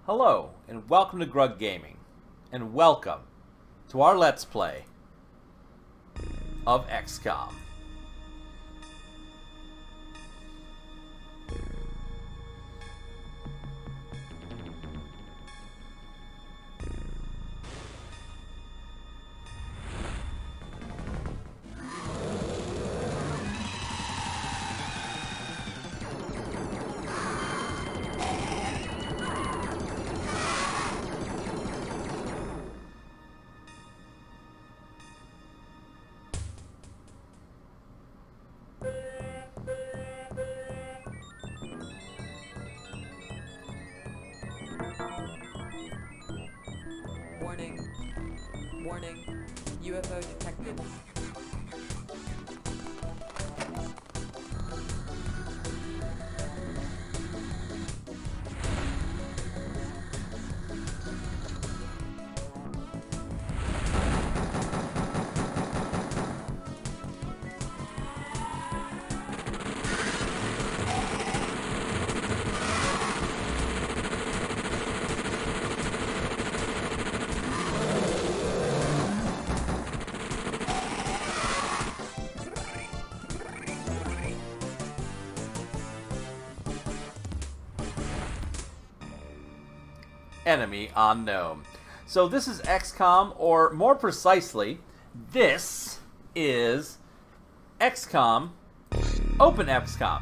Hello, and welcome to Grug Gaming, and welcome to our Let's Play of Xcom. Warning. Warning. UFO detected. Enemy unknown. So this is Xcom, or more precisely, this is Xcom, Open Xcom.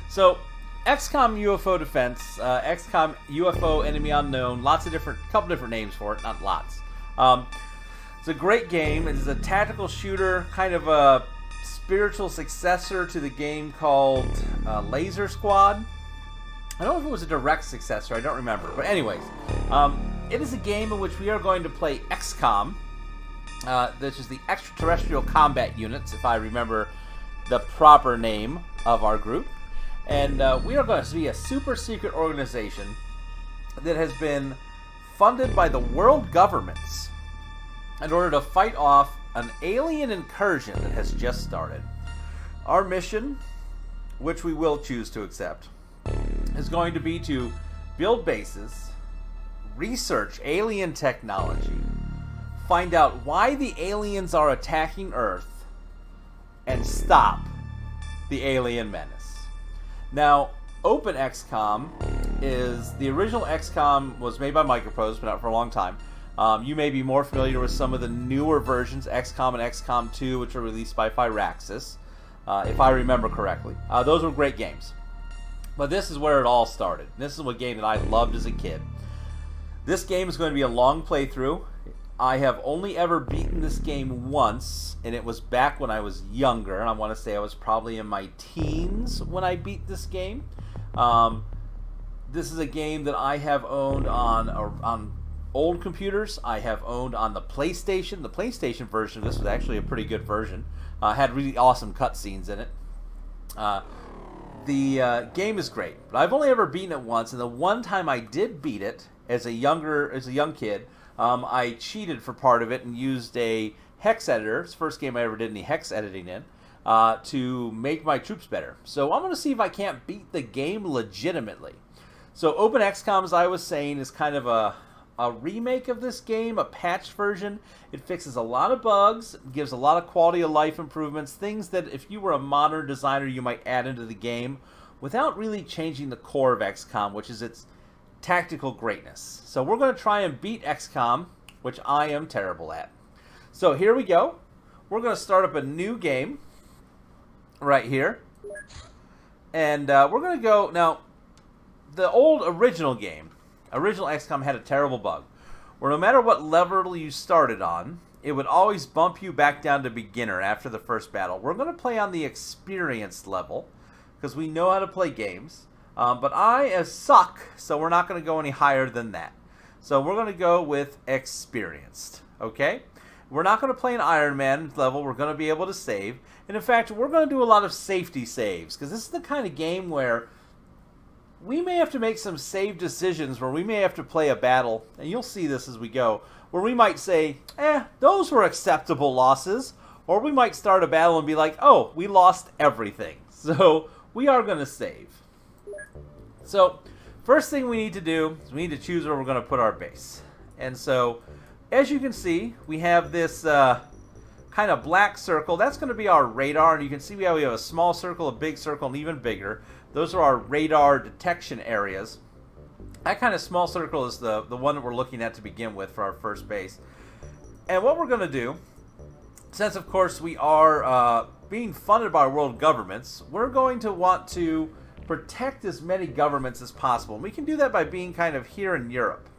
So Xcom UFO Defense, Xcom UFO Enemy Unknown, couple different names for it, not lots. It's a great game. It's a tactical shooter, kind of a spiritual successor to the game called Laser Squad. I don't know if it was a direct successor, I don't remember. But anyways, it is a game in which we are going to play Xcom, which is the Extraterrestrial Combat Units, if I remember the proper name of our group. And we are going to be a super secret organization that has been funded by the world governments in order to fight off an alien incursion that has just started. Our mission, which we will choose to accept, is going to be to build bases, research alien technology, find out why the aliens are attacking Earth, and stop the alien menace. Now, Open Xcom is the original Xcom was made by Microprose, been out for a long time. You may be more familiar with some of the newer versions, Xcom and Xcom 2, which were released by Firaxis, if I remember correctly. Those were great games. But this is where it all started. This is a game that I loved as a kid. This game is going to be a long playthrough. I have only ever beaten this game once, and it was back when I was younger. And I want to say I was probably in my teens when I beat this game. This is a game that I have owned on old computers. I have owned on the PlayStation. The PlayStation version of this was actually a pretty good version. Had really awesome cutscenes in it. The game is great, but I've only ever beaten it once, and the one time I did beat it as a young kid, I cheated for part of it and used a hex editor. It's the first game I ever did any hex editing in, to make my troops better. So I'm going to see if I can't beat the game legitimately. So Open Xcom, as I was saying, is kind of a remake of this game, a patched version. It fixes a lot of bugs, gives a lot of quality of life improvements, things that if you were a modern designer you might add into the game without really changing the core of XCOM, which is its tactical greatness. So we're going to try and beat XCOM, which I am terrible at. So here we go. We're going to start up a new game right here. And we're going to go... Now, the original XCOM had a terrible bug, where no matter what level you started on, it would always bump you back down to beginner after the first battle. We're going to play on the experienced level, because we know how to play games, but I suck, so we're not going to go any higher than that. So we're going to go with experienced, okay? We're not going to play an Iron Man level. We're going to be able to save, and in fact, we're going to do a lot of safety saves, because this is the kind of game where we may have to make some save decisions where we may have to play a battle, and you'll see this as we go, where we might say, those were acceptable losses, or we might start a battle and be like, oh, we lost everything. So we are going to save. So first thing we need to do is we need to choose where we're going to put our base. And so, as you can see, we have this kind of black circle. That's going to be our radar, and you can see we have a small circle, a big circle, and even bigger. Those are our radar detection areas. That kind of small circle is the one that we're looking at to begin with for our first base. And what we're going to do, since of course we are being funded by world governments, we're going to want to protect as many governments as possible. And we can do that by being kind of here in Europe.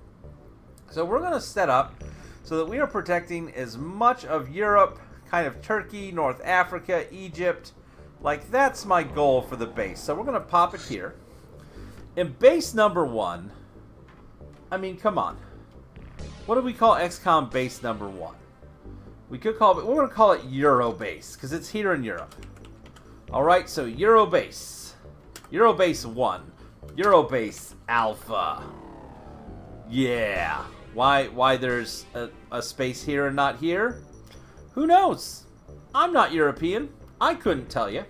So we're going to set up so that we are protecting as much of Europe, kind of Turkey, North Africa, Egypt. Like, that's my goal for the base. So we're going to pop it here. In base number 1, I mean, come on. What do we call XCOM base number 1? We could call it, we're going to call it Euro base, because it's here in Europe. Alright, so Euro base. Euro base 1. Euro base Alpha. Yeah. Why there's a space here and not here? Who knows? I'm not European. I couldn't tell you.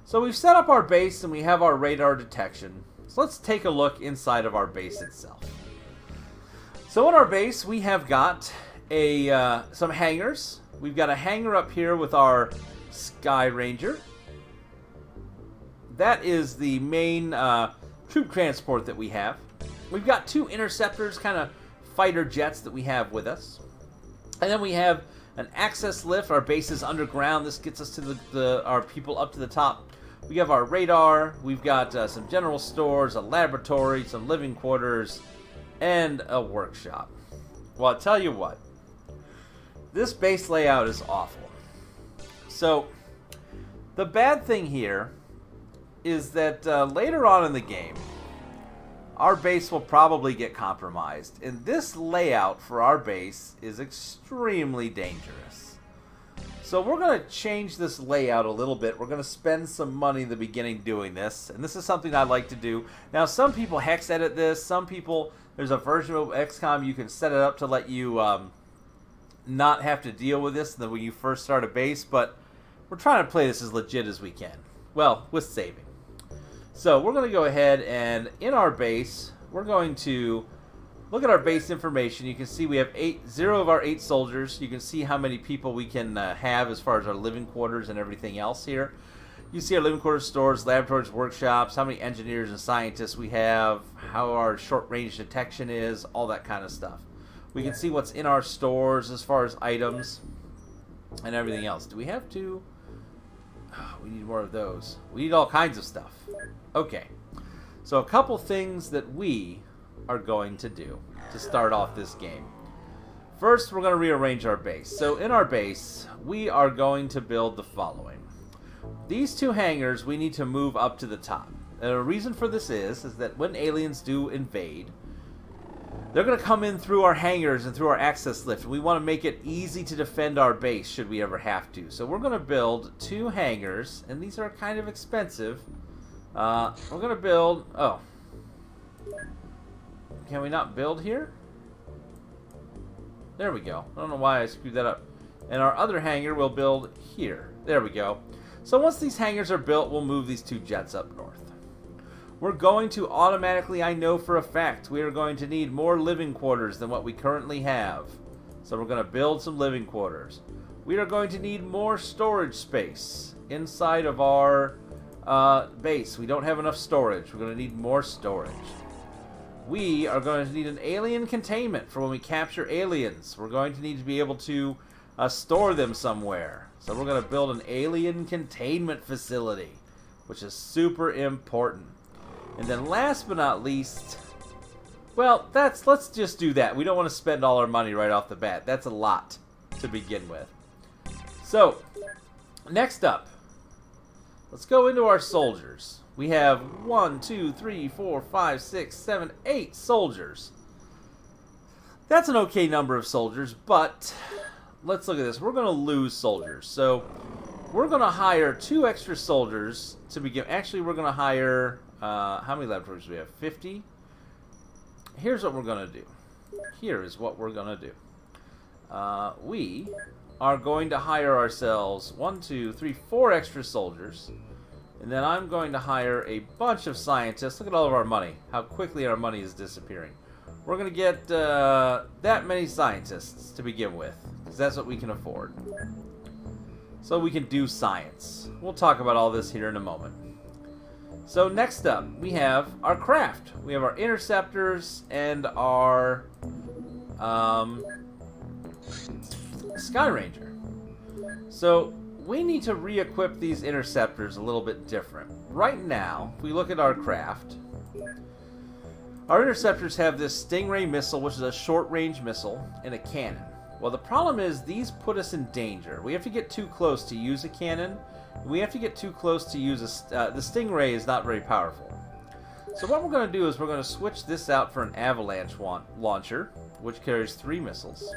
So we've set up our base and we have our radar detection. So let's take a look inside of our base itself. So in our base we have got some hangars. We've got a hangar up here with our Sky Ranger. That is the main troop transport that we have. We've got 2 interceptors, kind of fighter jets that we have with us. And then we have an access lift. Our base is underground. This gets us to our people up to the top. We have our radar. We've got some general stores, a laboratory, some living quarters, and a workshop. Well, I'll tell you what. This base layout is awful. So, the bad thing here is that later on in the game, our base will probably get compromised. And this layout for our base is extremely dangerous. So we're going to change this layout a little bit. We're going to spend some money in the beginning doing this. And this is something I like to do. Now, some people hex edit this. Some people, there's a version of XCOM you can set it up to let you not have to deal with this when you first start a base. But we're trying to play this as legit as we can. Well, with saving. So we're going to go ahead and in our base, we're going to look at our base information. You can see we have 0 of our 8 soldiers. You can see how many people we can have as far as our living quarters and everything else here. You see our living quarters, stores, laboratories, workshops, how many engineers and scientists we have, how our short-range detection is, all that kind of stuff. We can see what's in our stores as far as items and everything else. Do we have to? Oh, we need more of those. We need all kinds of stuff. Okay, so a couple things that we are going to do to start off this game. First, we're going to rearrange our base. So in our base, we are going to build the following. These 2 hangars we need to move up to the top. And the reason for this is that when aliens do invade, they're going to come in through our hangars and through our access lift. We want to make it easy to defend our base should we ever have to. So we're going to build 2 hangars, and these are kind of expensive. We're going to build... Oh. Can we not build here? There we go. I don't know why I screwed that up. And our other hangar we'll build here. There we go. So once these hangars are built, we'll move these 2 jets up north. We're going to automatically, I know for a fact, we are going to need more living quarters than what we currently have. So we're going to build some living quarters. We are going to need more storage space inside of our base. We don't have enough storage. We're going to need more storage. We are going to need an alien containment for when we capture aliens. We're going to need to be able to store them somewhere. So we're going to build an alien containment facility, which is super important. And then last but not least, well, let's just do that. We don't want to spend all our money right off the bat. That's a lot to begin with. So, next up, let's go into our soldiers. We have 1, 2, 3, 4, 5, 6, 7, 8 soldiers. That's an okay number of soldiers, but let's look at this. We're going to lose soldiers. So we're going to hire 2 extra soldiers to begin. Actually, we're going to hire, how many laboratories do we have? 50? Here's what we're going to do. Here is what we're going to do. We are going to hire ourselves 1, 2, 3, 4 extra soldiers. And then I'm going to hire a bunch of scientists. Look at all of our money. How quickly our money is disappearing. We're going to get that many scientists to begin with, because that's what we can afford. So we can do science. We'll talk about all this here in a moment. So next up, we have our craft. We have our interceptors and our Sky Ranger. So we need to re-equip these interceptors a little bit different. Right now, if we look at our craft, our interceptors have this Stingray missile, which is a short-range missile, and a cannon. Well, the problem is these put us in danger. We have to get too close to use a cannon. We have to get too close to use the Stingray is not very powerful. So what we're going to do is we're going to switch this out for an avalanche launcher, which carries 3 missiles.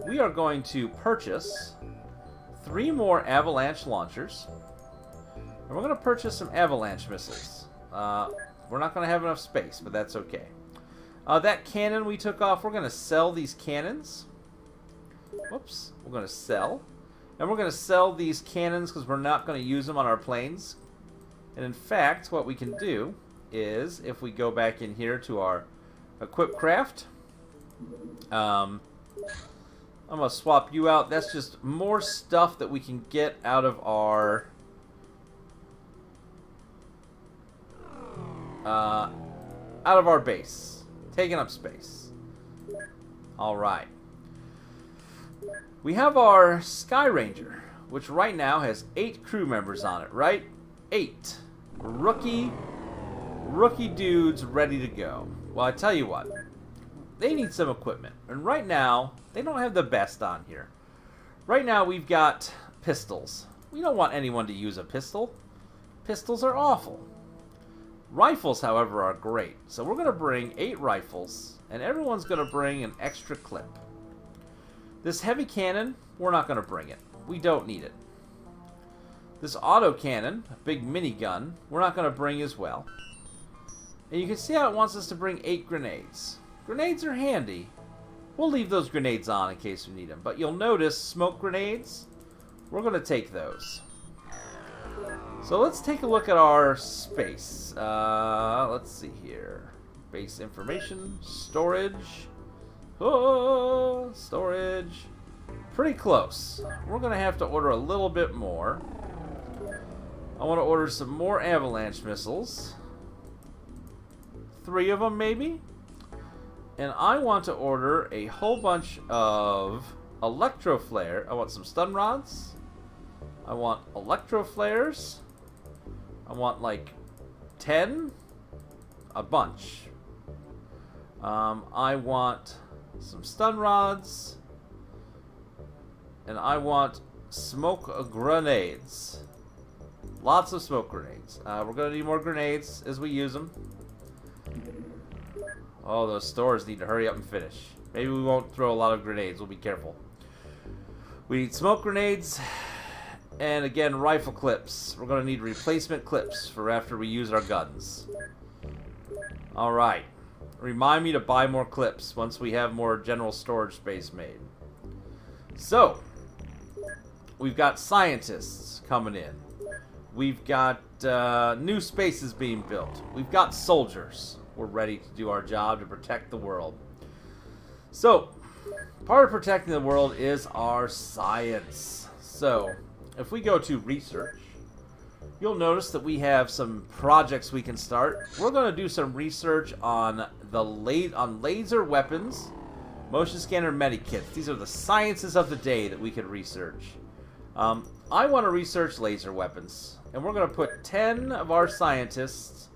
We are going to purchase 3 more avalanche launchers, and we're going to purchase some avalanche missiles. We're not going to have enough space, but that's okay. That cannon we took off, we're going to sell these cannons. Whoops, we're going to sell. And we're going to sell these cannons because we're not going to use them on our planes. And in fact, what we can do is, if we go back in here to our equip craft, I'm going to swap you out. That's just more stuff that we can get out of our base. Taking up space. Alright. We have our Sky Ranger, which right now has 8 crew members on it, right? 8 rookie dudes ready to go. Well, I tell you what, they need some equipment, and right now they don't have the best on here. Right now we've got pistols. We don't want anyone to use a pistol. Pistols are awful. Rifles, however, are great. So we're going to bring 8 rifles, and everyone's going to bring an extra clip. This heavy cannon, we're not going to bring it. We don't need it. This auto cannon, a big minigun, we're not going to bring as well. And you can see how it wants us to bring 8 grenades. Grenades are handy. We'll leave those grenades on in case we need them. But you'll notice smoke grenades, we're going to take those. So let's take a look at our space. Let's see here. Base information, storage. Oh, storage. Pretty close. We're going to have to order a little bit more. I want to order some more avalanche missiles. 3 of them, maybe? And I want to order a whole bunch of electro flare. I want some stun rods. I want electro flares. I want like 10. A bunch. I want some stun rods. And I want smoke grenades. Lots of smoke grenades. We're going to need more grenades as we use them. Oh, those stores need to hurry up and finish. Maybe we won't throw a lot of grenades. We'll be careful. We need smoke grenades. And again, rifle clips. We're going to need replacement clips for after we use our guns. Alright. Remind me to buy more clips once we have more general storage space made. So, we've got scientists coming in. We've got new spaces being built. We've got soldiers. We're ready to do our job to protect the world. So, part of protecting the world is our science. So, if we go to research, you'll notice that we have some projects we can start. We're going to do some research on laser weapons, motion scanner medikits. These are the sciences of the day that we can research. I want to research laser weapons, and we're going to put 10 of our scientists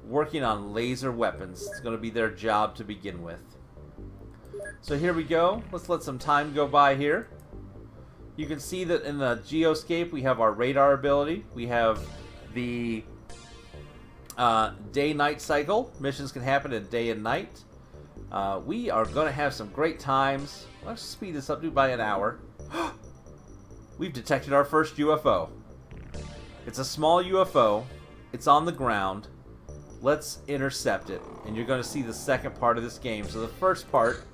working on laser weapons. It's going to be their job to begin with. So here we go. Let's let some time go by here. You can see that in the geoscape we have our radar ability. We have the day-night cycle. Missions can happen in day and night. We are going to have some great times. Let's speed this up by an hour. We've detected our first UFO. It's a small UFO. It's on the ground. Let's intercept it. And you're going to see the second part of this game. So the first part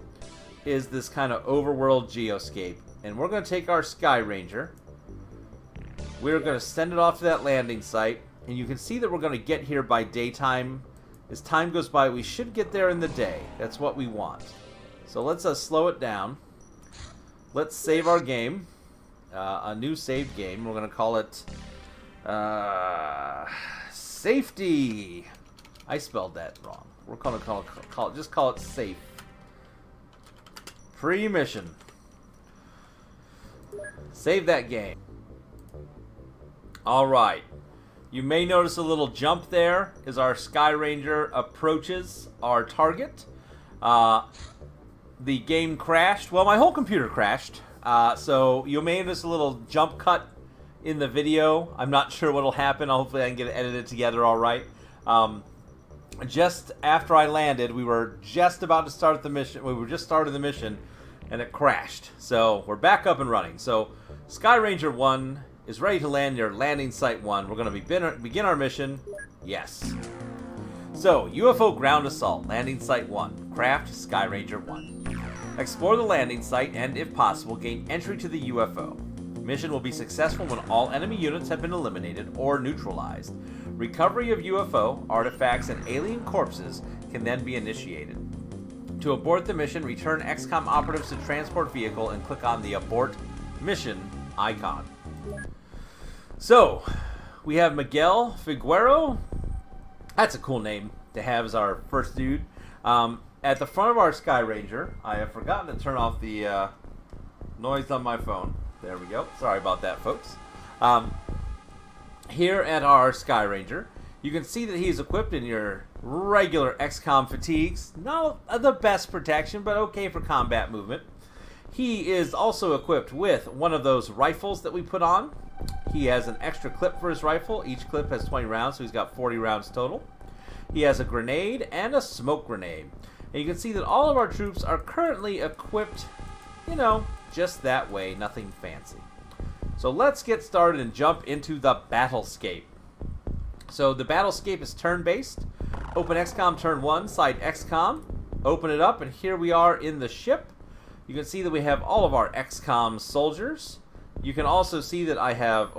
is this kind of overworld geoscape. And we're going to take our Sky Ranger. We're going to send it off to that landing site. And you can see that we're going to get here by daytime. As time goes by, we should get there in the day. That's what we want. So let's slow it down. Let's save our game. A new saved game. We're going to call it Safety. I spelled that wrong. We're going to just call it Safe. Pre-mission. Save that game. Alright. You may notice a little jump there as our Sky Ranger approaches our target. The game crashed. Well, my whole computer crashed. So you may notice a little jump cut in the video. I'm not sure what will happen. Hopefully I can get it edited together all right. Just after I landed, we were just about to start the mission. We were just started the mission, and it crashed. So we're back up and running. So Sky Ranger 1 is ready to land near landing site 1. We're going to begin our mission. Yes. So, UFO ground assault, landing site 1. Craft Sky Ranger 1. Explore the landing site and, if possible, gain entry to the UFO. Mission will be successful when all enemy units have been eliminated or neutralized. Recovery of UFO, artifacts, and alien corpses can then be initiated. To abort the mission, return Xcom operatives to transport vehicle and click on the abort mission icon. So, we have Miguel Figueroa. That's a cool name to have as our first dude. At the front of our Sky Ranger, I have forgotten to turn off the noise on my phone. There we go. Sorry about that, folks. Here at our Sky Ranger, you can see that he's equipped in your regular Xcom fatigues. Not the best protection, but okay for combat movement. He is also equipped with one of those rifles that we put on. He has an extra clip for his rifle. Each clip has 20 rounds, so he's got 40 rounds total. He has a grenade and a smoke grenade. And you can see that all of our troops are currently equipped, you know, just that way, nothing fancy. So let's get started and jump into the battlescape. So the battlescape is turn-based. Open Xcom turn 1, side Xcom. Open it up, and here we are in the ship. You can see that we have all of our Xcom soldiers. You can also see that I have,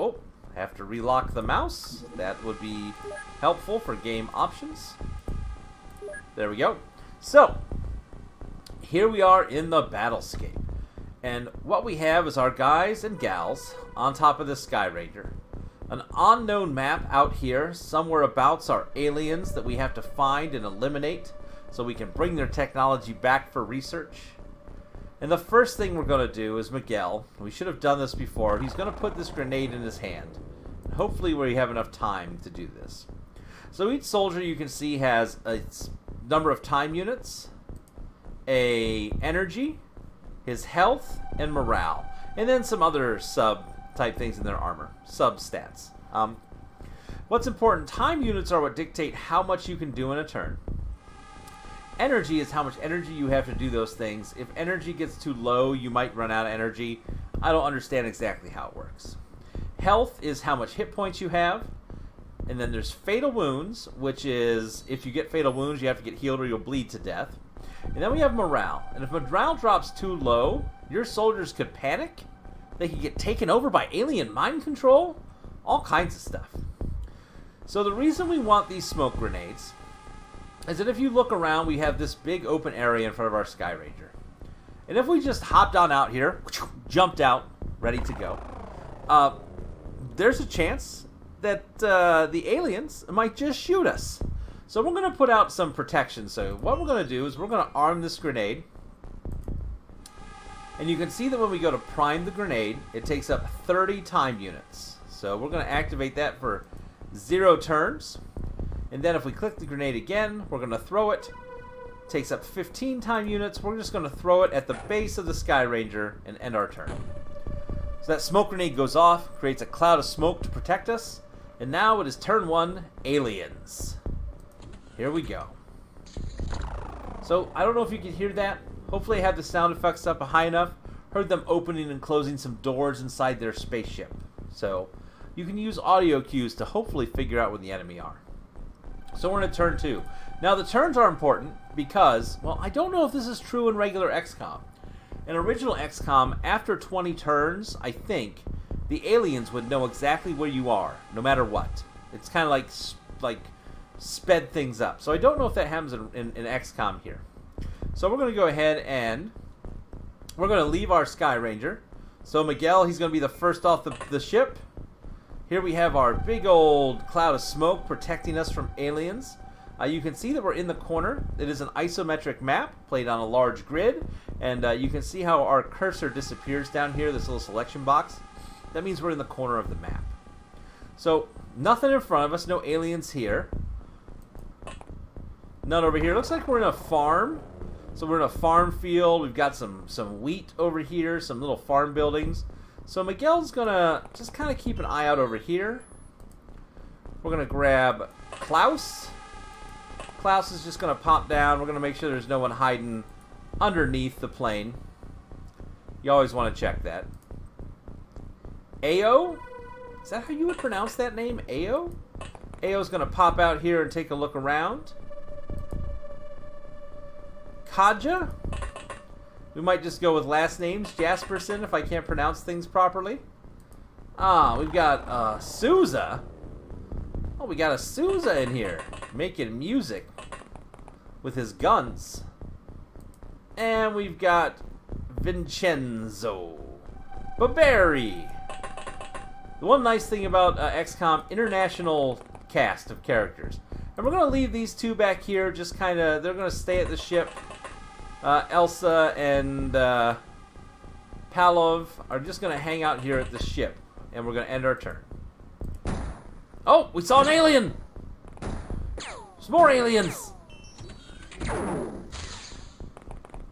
have to relock the mouse. That would be helpful for game options. There we go. So, here we are in the battlescape. And what we have is our guys and gals on top of the Sky Ranger. An unknown map out here. Somewhere abouts are aliens that we have to find and eliminate so we can bring their technology back for research. And the first thing we're going to do is Miguel. We should have done this before. He's going to put this grenade in his hand. Hopefully we have enough time to do this. So each soldier you can see has a number of time units, a energy, his health, and morale. And then some other sub-type things in their armor. Sub-stats. What's important, time units are what dictate how much you can do in a turn. Energy is how much energy you have to do those things. If energy gets too low, you might run out of energy. I don't understand exactly how it works. Health is how much hit points you have. And then there's fatal wounds, which is if you get fatal wounds, you have to get healed or you'll bleed to death. And then we have morale. And if morale drops too low, your soldiers could panic. They could get taken over by alien mind control. All kinds of stuff. So the reason we want these smoke grenades is that if you look around, we have this big open area in front of our Sky Ranger. And if we just hopped on out here, jumped out, ready to go, there's a chance that the aliens might just shoot us. So we're going to put out some protection. So what we're going to do is we're going to arm this grenade. And you can see that when we go to prime the grenade, it takes up 30 time units. So we're going to activate that for 0 turns. And then if we click the grenade again, we're going to throw it. It takes up 15 time units. We're just going to throw it at the base of the Sky Ranger and end our turn. So that smoke grenade goes off, creates a cloud of smoke to protect us. And now it is turn 1, aliens. Here we go. So I don't know if you can hear that. Hopefully I have the sound effects up high enough. Heard them opening and closing some doors inside their spaceship. So you can use audio cues to hopefully figure out where the enemy are. So we're in turn 2. Now the turns are important because, well, I don't know if this is true in regular XCOM. In original XCOM, after 20 turns, I think, the aliens would know exactly where you are, no matter what. It's kind of like sped things up. So I don't know if that happens in XCOM here. So we're going to go ahead and we're going to leave our Sky Ranger. So Miguel, he's going to be the first off the ship. Here we have our big old cloud of smoke protecting us from aliens. You can see that we're in the corner. It is an isometric map played on a large grid. And you can see how our cursor disappears down here, this little selection box. That means we're in the corner of the map. So, nothing in front of us, no aliens here. None over here. Looks like we're in a farm. So we're in a farm field. We've got some wheat over here, some little farm buildings. So Miguel's going to just kind of keep an eye out over here. We're going to grab Klaus. Klaus is just going to pop down. We're going to make sure there's no one hiding underneath the plane. You always want to check that. Ao? Is that how you would pronounce that name? Ao? Ao's going to pop out here and take a look around. Kaja? We might just go with last names. Jasperson, if I can't pronounce things properly. We've got Souza. Oh, we got a Souza in here. Making music with his guns. And we've got Vincenzo. Baberi. The one nice thing about XCOM, international cast of characters. And we're going to leave these two back here, just kind of, they're going to stay at the ship. Elsa and Palov are just going to hang out here at the ship. And we're going to end our turn. Oh, we saw an alien! There's more aliens!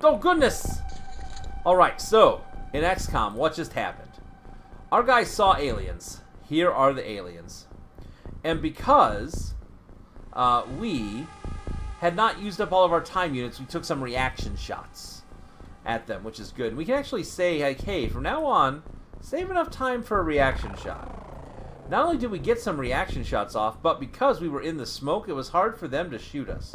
Oh, goodness! Alright, so, in XCOM, what just happened? Our guy saw aliens. Here are the aliens. And because we had not used up all of our time units, we took some reaction shots at them, which is good. And we can actually say, like, hey, from now on, save enough time for a reaction shot. Not only did we get some reaction shots off, but because we were in the smoke, it was hard for them to shoot us.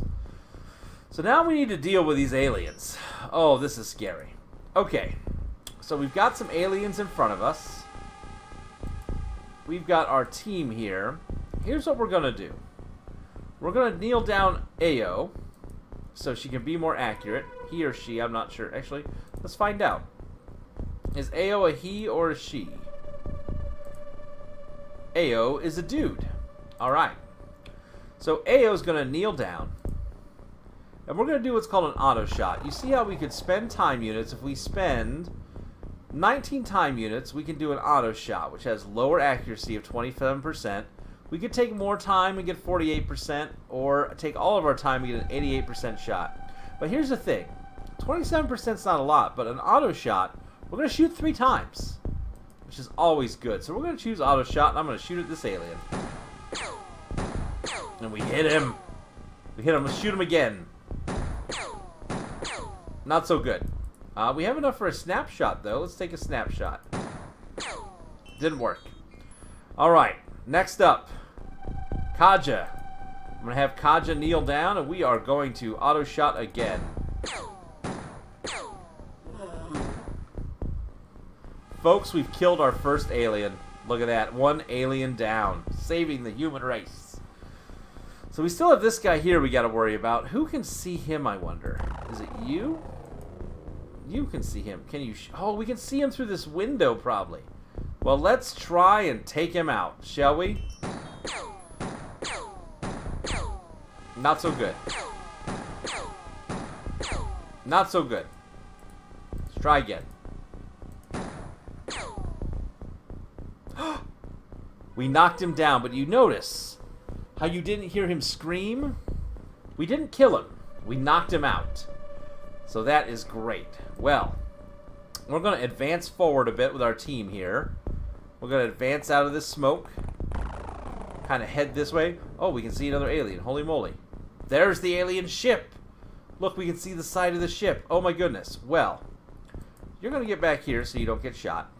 So now we need to deal with these aliens. Oh, this is scary. Okay, so we've got some aliens in front of us. We've got our team here. Here's what we're going to do. We're going to kneel down Ao so she can be more accurate. He or she, I'm not sure. Actually, let's find out. Is Ao a he or a she? Ao is a dude. Alright. So Ao's going to kneel down. And we're going to do what's called an auto shot. You see how we could spend time units. If we spend 19 time units, we can do an auto shot, which has lower accuracy of 27%. We could take more time and get 48%, or take all of our time and get an 88% shot. But here's the thing. 27% is not a lot, but an auto shot, we're going to shoot 3 times, which is always good. So we're going to choose auto shot, and I'm going to shoot at this alien. And we hit him. We hit him. Let's shoot him again. Not so good. We have enough for a snapshot, though. Let's take a snapshot. Didn't work. Alright, next up. Kaja. I'm going to have Kaja kneel down, and we are going to auto shot again. Folks, we've killed our first alien. Look at that. 1 alien down. Saving the human race. So we still have this guy here we got to worry about. Who can see him, I wonder? Is it you? You can see him. Can you? Oh, we can see him through this window, probably. Well, let's try and take him out, shall we? Not so good. Not so good. Let's try again. We knocked him down, but you notice how you didn't hear him scream? We didn't kill him. We knocked him out. So that is great. Well, we're going to advance forward a bit with our team here. We're going to advance out of this smoke. Kind of head this way. Oh, we can see another alien. Holy moly. There's the alien ship. Look, we can see the side of the ship. Oh my goodness. Well, you're going to get back here so you don't get shot.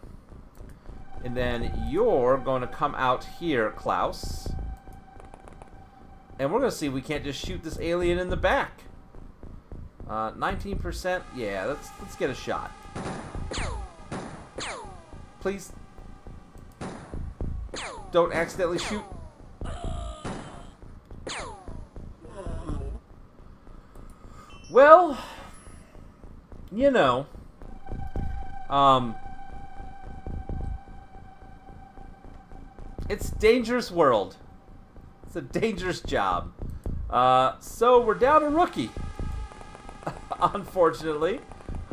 And then you're going to come out here, Klaus. And we're going to see if we can't just shoot this alien in the back. 19%. Yeah, let's get a shot. Please. Don't accidentally shoot. Well, you know, it's a dangerous world. It's a dangerous job. So we're down a rookie. Unfortunately.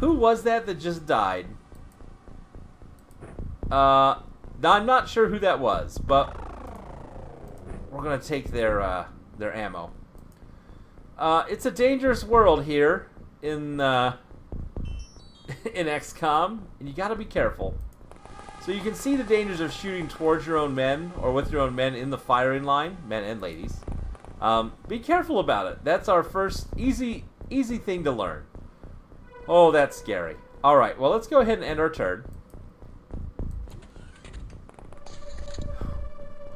Who was that just died? Now I'm not sure who that was, but we're gonna take their ammo. It's a dangerous world here in XCOM, and you gotta be careful. So you can see the dangers of shooting towards your own men, or with your own men in the firing line, men and ladies. Be careful about it. That's our first easy thing to learn. Oh, that's scary. Alright, well, let's go ahead and end our turn.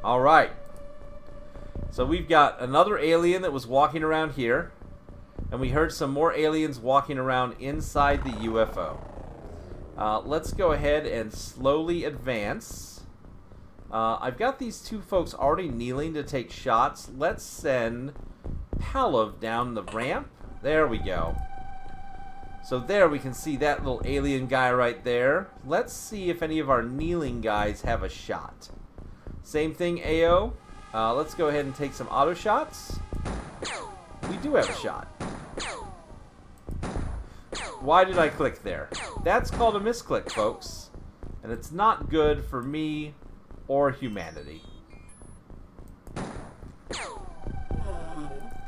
Alright. So we've got another alien that was walking around here. And we heard some more aliens walking around inside the UFO. Let's go ahead and slowly advance. I've got these two folks already kneeling to take shots. Let's send Pavlov down the ramp. There we go. So there we can see that little alien guy right there. Let's see if any of our kneeling guys have a shot. Same thing, AO. Let's go ahead and take some auto shots. We do have a shot. Why did I click there? That's called a misclick, folks. And it's not good for me or humanity.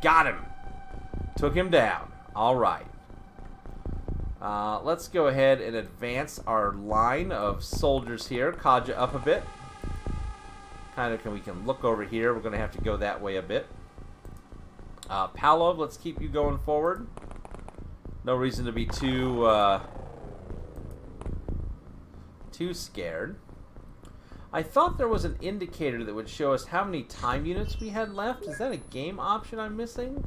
Got him. Took him down. Alright. Let's go ahead and advance our line of soldiers here. Kaja up a bit. We can look over here. We're going to have to go that way a bit. Pavlov, let's keep you going forward. No reason to be too scared. I thought there was an indicator that would show us how many time units we had left. Is that a game option I'm missing?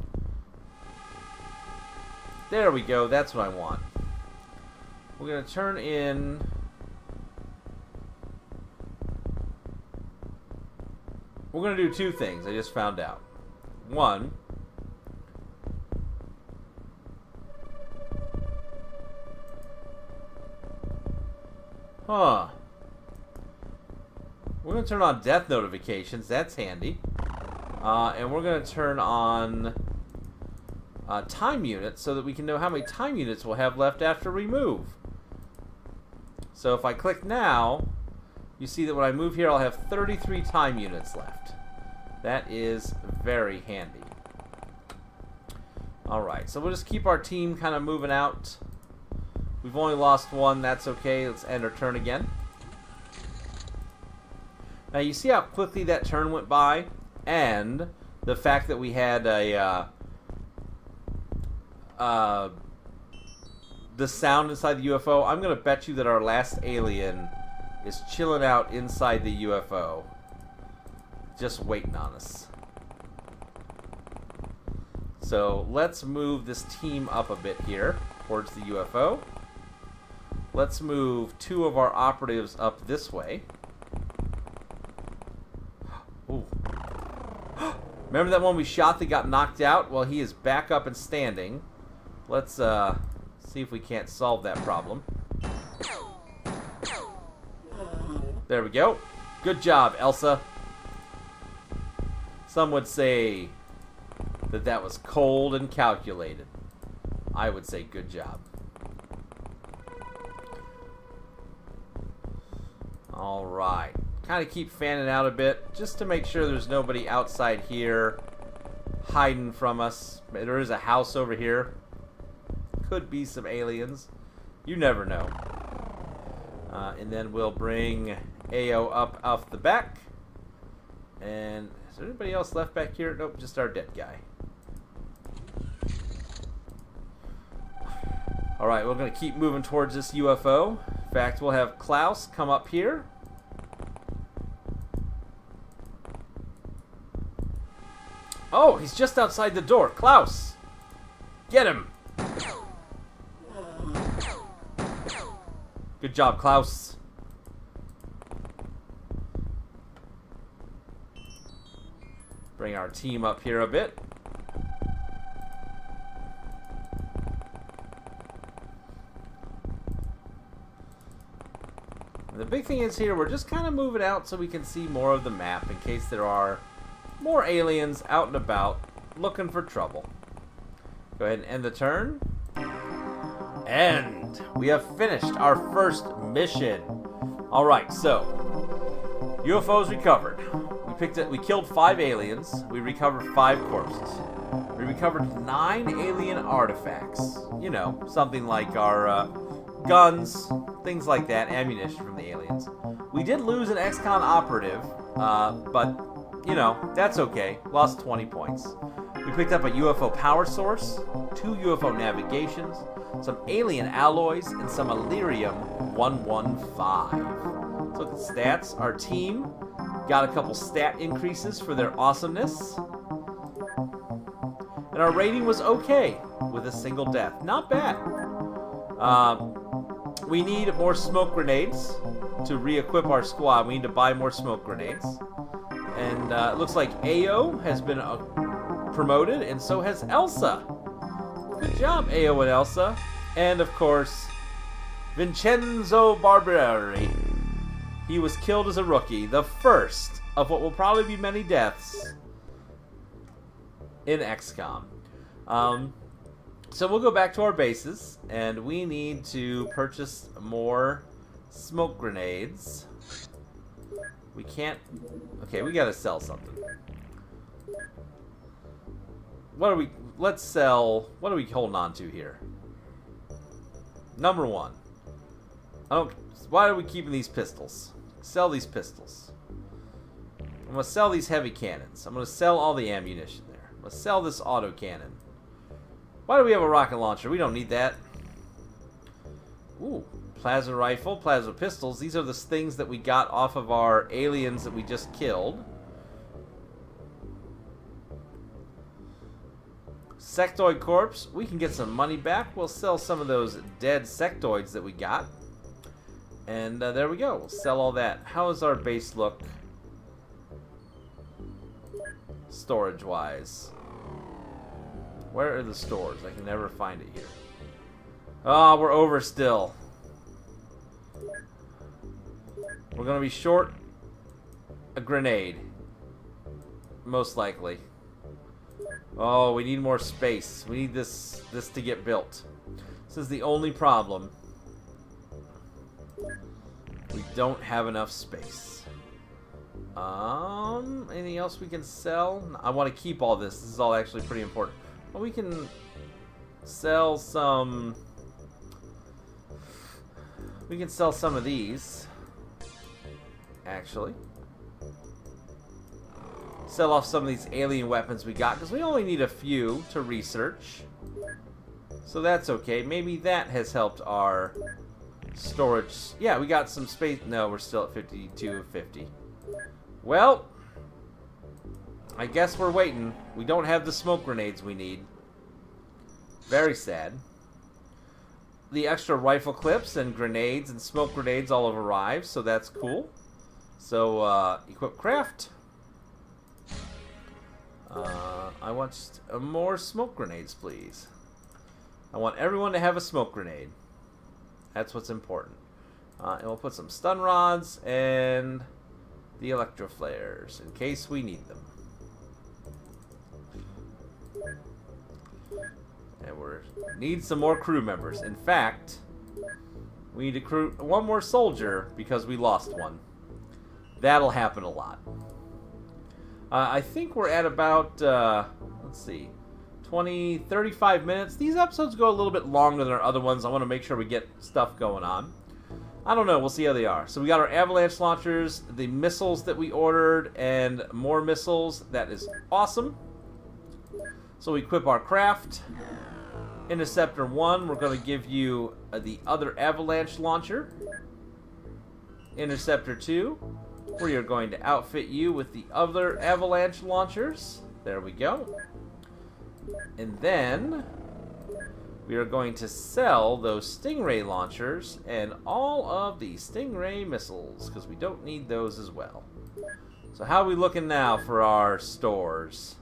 There we go. That's what I want. We're going to turn in... We're going to do two things I just found out. One... Huh. We're going to turn on death notifications. That's handy. And we're going to turn on time units so that we can know how many time units we'll have left after we move. So if I click now, you see that when I move here, I'll have 33 time units left. That is very handy. Alright, so we'll just keep our team kind of moving out. We've only lost one, that's okay. Let's end our turn again. Now you see how quickly that turn went by, and the fact that we had a the sound inside the UFO. I'm gonna bet you that our last alien is chilling out inside the UFO, just waiting on us. So let's move this team up a bit here towards the UFO. Let's move two of our operatives up this way. Ooh. Remember that one we shot that got knocked out? Well, he is back up and standing. Let's see if we can't solve that problem. There we go. Good job, Elsa. Some would say that that was cold and calculated. I would say good job. Alright. Kind of keep fanning out a bit just to make sure there's nobody outside here hiding from us. There is a house over here. Could be some aliens. You never know. And then we'll bring AO up off the back. And is there anybody else left back here? Nope, just our dead guy. Alright, we're going to keep moving towards this UFO. In fact, we'll have Klaus come up here. Oh, he's just outside the door. Klaus! Get him! Good job, Klaus. Bring our team up here a bit. And the big thing is here, we're just kind of moving out so we can see more of the map in case there are more aliens out and about looking for trouble. Go ahead and end the turn. And we have finished our first mission. Alright, so UFOs recovered. We killed 5 aliens. We recovered 5 corpses. We recovered 9 alien artifacts. You know, something like our guns, things like that, ammunition from the aliens. We did lose an Xcom operative, but, you know, that's okay. Lost 20 points. We picked up a UFO power source, 2 UFO navigations, some alien alloys, and some Illyrium 115. Let's look at stats. Our team got a couple stat increases for their awesomeness. And our rating was okay with a single death. Not bad. We need more smoke grenades to re-equip our squad. We need to buy more smoke grenades. And it looks like Ao has been promoted, and so has Elsa. Good job, Ao and Elsa. And, of course, Vincenzo Barberi. He was killed as a rookie. The first of what will probably be many deaths in Xcom. So we'll go back to our bases, and we need to purchase more smoke grenades. We can't... Okay, we gotta sell something. What are we... Let's sell... What are we holding on to here? Number 1. Why are we keeping these pistols? Sell these pistols. I'm gonna sell these heavy cannons. I'm gonna sell all the ammunition there. I'm gonna sell this auto cannon. Why do we have a rocket launcher? We don't need that. Ooh, plasma rifle, plasma pistols. These are the things that we got off of our aliens that we just killed. Sectoid corpse. We can get some money back. We'll sell some of those dead sectoids that we got. And there we go. We'll sell all that. How does our base look? Storage-wise. Where are the stores? I can never find it here. Oh, we're over still. We're going to be short a grenade. Most likely. Oh, we need more space. We need this to get built. This is the only problem. We don't have enough space. Anything else we can sell? I want to keep all this. This is all actually pretty important. Well, we can sell some... We can sell some of these. Actually. Sell off some of these alien weapons we got, because we only need a few to research. So that's okay. Maybe that has helped our storage. Yeah, we got some space. No, we're still at 52 of 50. Well, I guess we're waiting. We don't have the smoke grenades we need. Very sad. The extra rifle clips and grenades and smoke grenades all have arrived, so that's cool. So, equip craft. I want more smoke grenades, please. I want everyone to have a smoke grenade. That's what's important. And we'll put some stun rods and the electro flares in case we need them. And we need some more crew members. In fact, we need to crew one more soldier because we lost one. That'll happen a lot. I think we're at about, let's see, 35 minutes. These episodes go a little bit longer than our other ones. I want to make sure we get stuff going on. I don't know. We'll see how they are. So we got our avalanche launchers, the missiles that we ordered, and more missiles. That is awesome. So we equip our craft. Interceptor 1, we're going to give you the other avalanche launcher. Interceptor 2, we are going to outfit you with the other avalanche launchers. There we go. And then we are going to sell those Stingray launchers and all of the Stingray missiles, because we don't need those as well. So how are we looking now for our stores?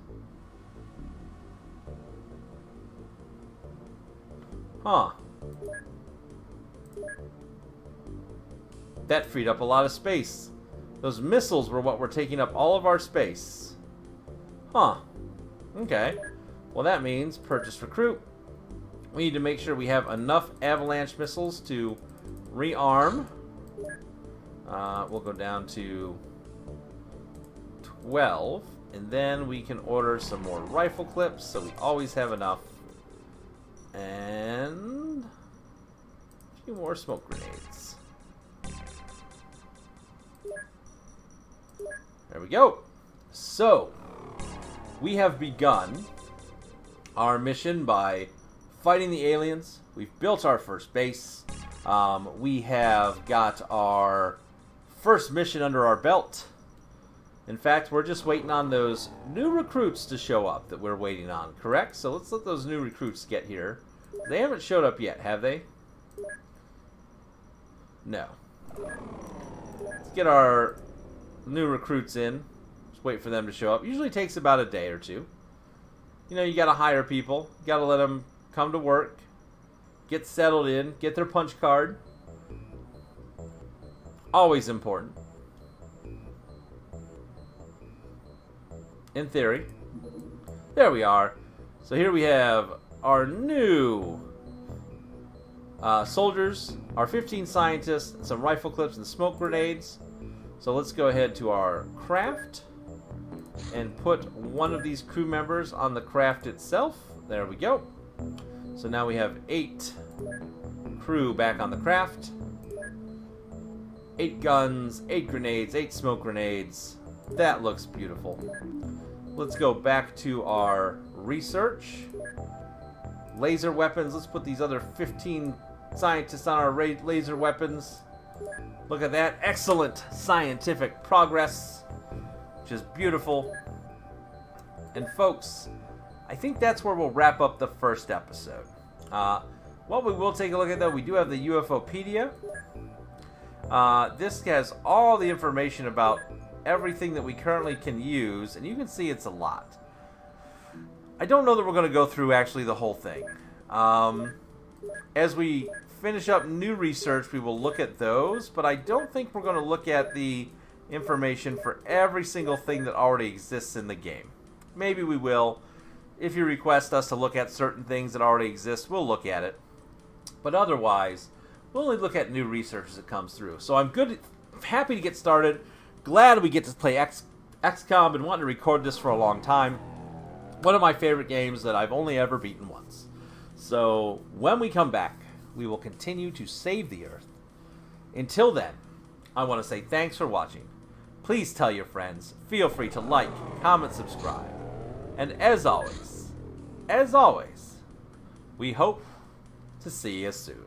Huh. That freed up a lot of space. Those missiles were what were taking up all of our space. Huh. Okay. Well, that means purchase recruit. We need to make sure we have enough avalanche missiles to rearm. We'll go down to 12. And then we can order some more rifle clips, so we always have enough. And a few more smoke grenades. There we go. So, we have begun our mission by fighting the aliens. We've built our first base. We have got our first mission under our belt. In fact, we're just waiting on those new recruits to show up that we're waiting on, correct? So let's let those new recruits get here. They haven't showed up yet, have they? No. Let's get our new recruits in. Just wait for them to show up. Usually takes about a day or two. You know, you gotta hire people. You gotta let them come to work, get settled in, get their punch card. Always important. In theory. There we are. So here we have our new soldiers, our 15 scientists, some rifle clips and smoke grenades. So let's go ahead to our craft and put one of these crew members on the craft itself. There we go. So now we have 8 crew back on the craft. 8 guns, 8 grenades, 8 smoke grenades. That looks beautiful. Let's go back to our research. Laser weapons. Let's put these other 15 scientists on our laser weapons. Look at that. Excellent scientific progress, which is beautiful. And folks, I think that's where we'll wrap up the first episode. What we will take a look at, though, we do have the UFOpedia. This has all the information about everything that we currently can use, and you can see it's a lot. I don't know that we're going to go through actually the whole thing. As we finish up new research, we will look at those, but I don't think we're going to look at the information for every single thing that already exists in the game. Maybe we will. If you request us to look at certain things that already exist, we'll look at it. But otherwise, we'll only look at new research as it comes through. So I'm happy to get started. Glad we get to play Xcom. Been wanting to record this for a long time. One of my favorite games that I've only ever beaten once. So when we come back, we will continue to save the Earth. Until then, I want to say thanks for watching. Please tell your friends. Feel free to like, comment, subscribe. And as always, we hope to see you soon.